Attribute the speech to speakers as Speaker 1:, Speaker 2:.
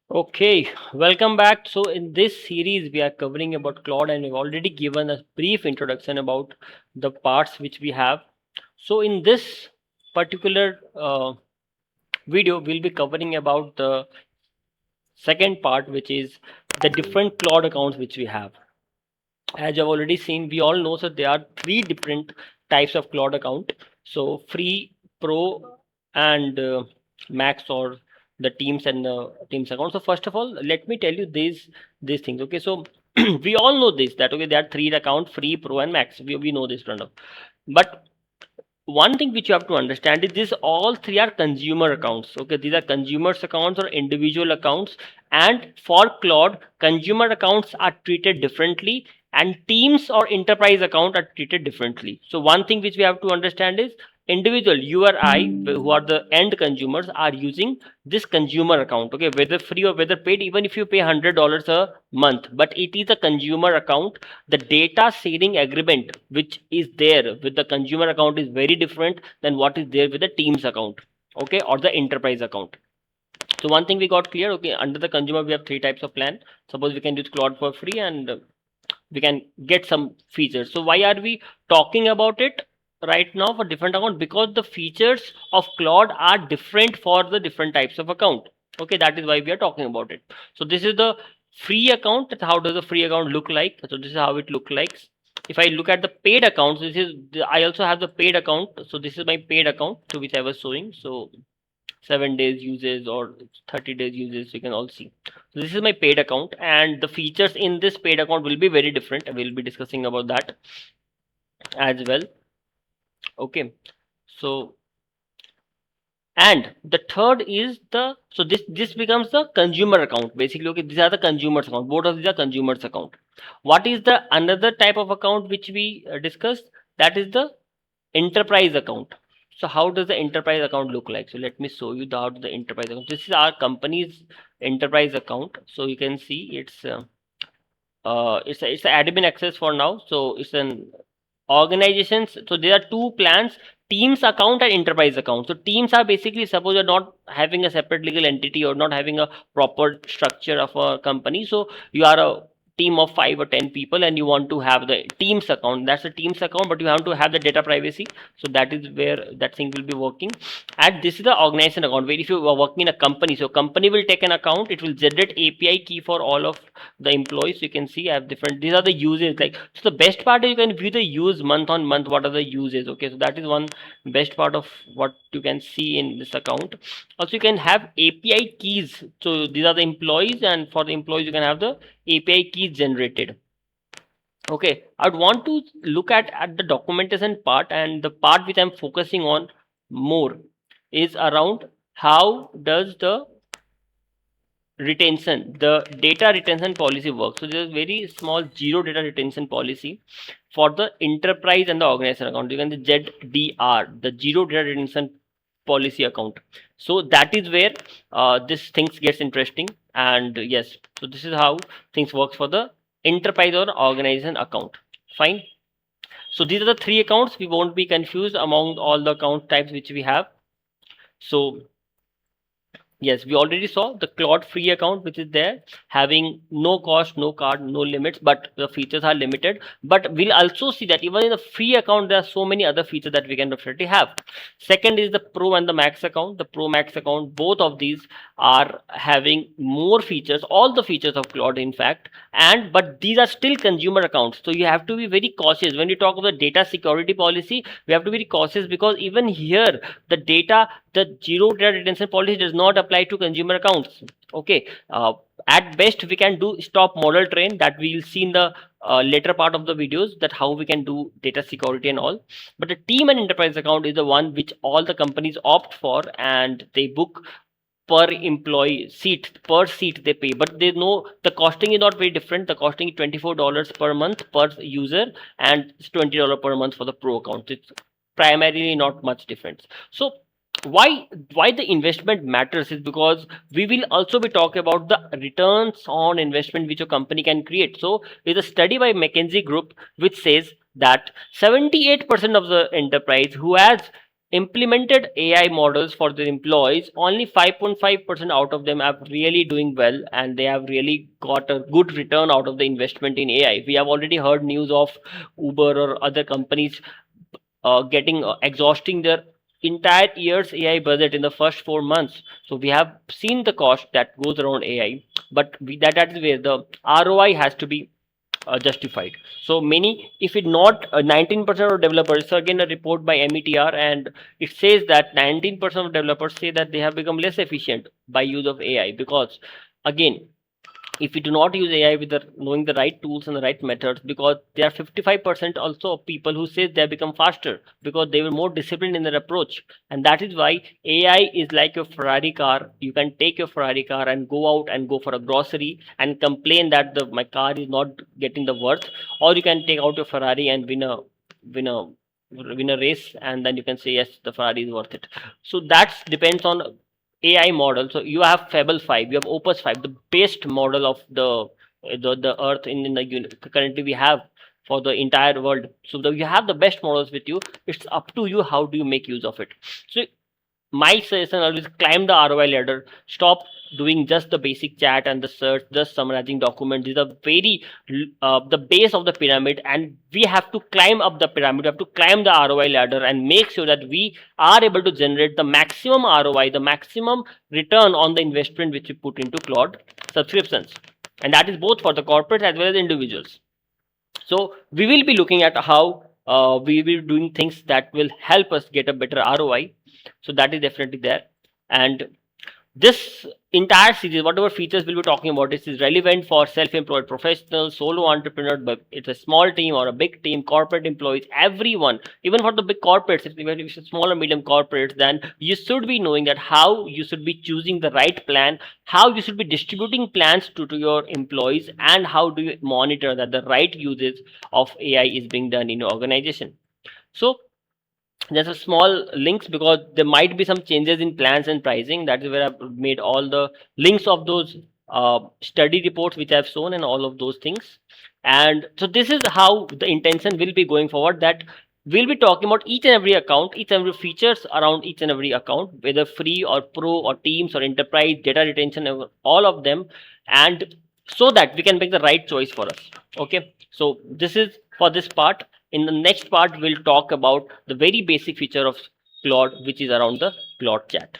Speaker 1: Okay, welcome back. So in this series, we are covering about Claude, and we've already given a brief introduction about the parts which we have. So in this particular video, we'll be covering about the second part, which is the different Claude accounts which we have. As I've already seen, we all know that there are three different types of Claude account. So free, pro, and max, or the teams and the teams account. So first of all, let me tell you these things. Okay, so we all know this, that okay, there are three account: free, pro, and max. We know this, Pranav. But one thing which you have to understand is this: all three are consumer accounts. Okay, these are consumers accounts or individual accounts. And for Claude, consumer accounts are treated differently, and teams or enterprise account are treated differently. So one thing which we have to understand is individual, you or I, who are the end consumers, are using this consumer account. Okay, whether free or whether paid, even if you pay $100 a month, but it is a consumer account. The data sharing agreement which is there with the consumer account is very different than what is there with the teams account, okay, or the enterprise account. So one thing we got clear. Okay, under the consumer we have three types of plan. Suppose we can use Claude for free, and we can get some features. So why are we talking about it right now for different account? Because the features of Claude are different for the different types of account. Okay, that is why we are talking about it. So this is the free account. How does the free account look like? So this is how it look like. If I look at the paid accounts, I also have the paid account. So this is my paid account, so which I was showing. So 7 days uses or 30 days uses, you can all see. So this is my paid account, and the features in this paid account will be very different. We'll be discussing about that as well. Okay, so and the third is the, so this becomes the consumer account basically. Okay, these are the consumers account. Both of these are consumers account. What is the another type of account which we discussed? That is the enterprise account. So how does the enterprise account look like? So let me show you how the enterprise account. This is our company's enterprise account. So you can see it's a admin access for now. So it's an organizations. So there are two plans: teams account and enterprise account. So teams are basically, suppose you're not having a separate legal entity or not having a proper structure of a company. So you are a team of 5 or 10 people and you want to have the teams account. That's a teams account, but you have to have the data privacy. So that is where that thing will be working. And this is the organization account, where if you are working in a company, so company will take an account, it will generate API key for all of the employees. You can see I have different, these are the uses. Like, so the best part is you can view the use month on month, what are the uses. Okay, so that is one best part of what you can see in this account. Also you can have API keys. So these are the employees, and for the employees you can have the API keys generated. Okay, I would want to look at the documentation part, and the part which I'm focusing on more is around how does the the data retention policy works. So there's a very small zero data retention policy for the enterprise and the organization account. You can the ZDR, the zero data retention policy account. So that is where this things gets interesting. And yes, so this is how things works for the enterprise or organization account. Fine. So these are the three accounts. We won't be confused among all the account types which we have. So yes, we already saw the Claude free account, which is there, having no cost, no card, no limits, but the features are limited. But we'll also see that even in the free account, there are so many other features that we can definitely have. Second is the Pro and the Max account. The Pro Max account, both of these are having more features, all the features of Claude, in fact. And but these are still consumer accounts, so you have to be very cautious when you talk about the data security policy. We have to be very cautious, because even here the data, the zero data retention policy does not apply to consumer accounts. Okay, at best we can do stop model train, that we will see in the later part of the videos, that how we can do data security and all. But the team and enterprise account is the one which all the companies opt for, and they book per employee seat, per seat they pay. But they know the costing is not very different. The costing is $24 per month per user, and it's $20 per month for the pro account. It's primarily not much difference. So why the investment matters is because we will also be talking about the returns on investment which a company can create. So there's a study by McKinsey Group which says that 78% of the enterprise who has implemented AI models for their employees, only 5.5% out of them are really doing well, and they have really got a good return out of the investment in AI. We have already heard news of Uber or other companies getting exhausting their entire year's AI budget in the first 4 months. So we have seen the cost that goes around AI, but that is where the ROI has to be justified. So many, if it not 19% of developers, so again a report by METR, and it says that 19% of developers say that they have become less efficient by use of AI, because again, if we do not use AI with the knowing the right tools and the right methods, because there are 55% also of people who say they have become faster because they were more disciplined in their approach. And that is why AI is like your Ferrari car. You can take your Ferrari car and go out and go for a grocery and complain that my car is not getting the worth, or you can take out your Ferrari and win a win a race, and then you can say yes, the Ferrari is worth it. So that depends on AI model. So you have Fable 5, you have Opus 5, the best model of the Earth in the currently we have for the entire world. So you have the best models with you. It's up to you how do you make use of it. So my suggestion always climb the ROI ladder. Stop doing just the basic chat and the search, just summarizing documents. These are very the base of the pyramid, and we have to climb up the pyramid. We have to climb the ROI ladder and make sure that we are able to generate the maximum ROI, the maximum return on the investment which we put into Claude subscriptions, and that is both for the corporates as well as individuals. So we will be looking at how we will be doing things that will help us get a better ROI. So that is definitely there. And this entire series, whatever features we'll be talking about, this is relevant for self-employed professionals, solo entrepreneurs, but it's a small team or a big team, corporate employees, everyone. Even for the big corporates, if it's small or medium corporates, then you should be knowing that how you should be choosing the right plan, how you should be distributing plans to your employees, and how do you monitor that the right usage of AI is being done in your organization. So there's a small links, because there might be some changes in plans and pricing. That is where I've made all the links of those study reports which I've shown and all of those things. And so this is how the intention will be going forward, that we'll be talking about each and every account, each and every features around each and every account, whether free or pro or teams or enterprise, data retention, all of them, and so that we can make the right choice for us. Okay, so this is for this part. In the next part, we'll talk about the very basic feature of Claude, which is around the Claude chat.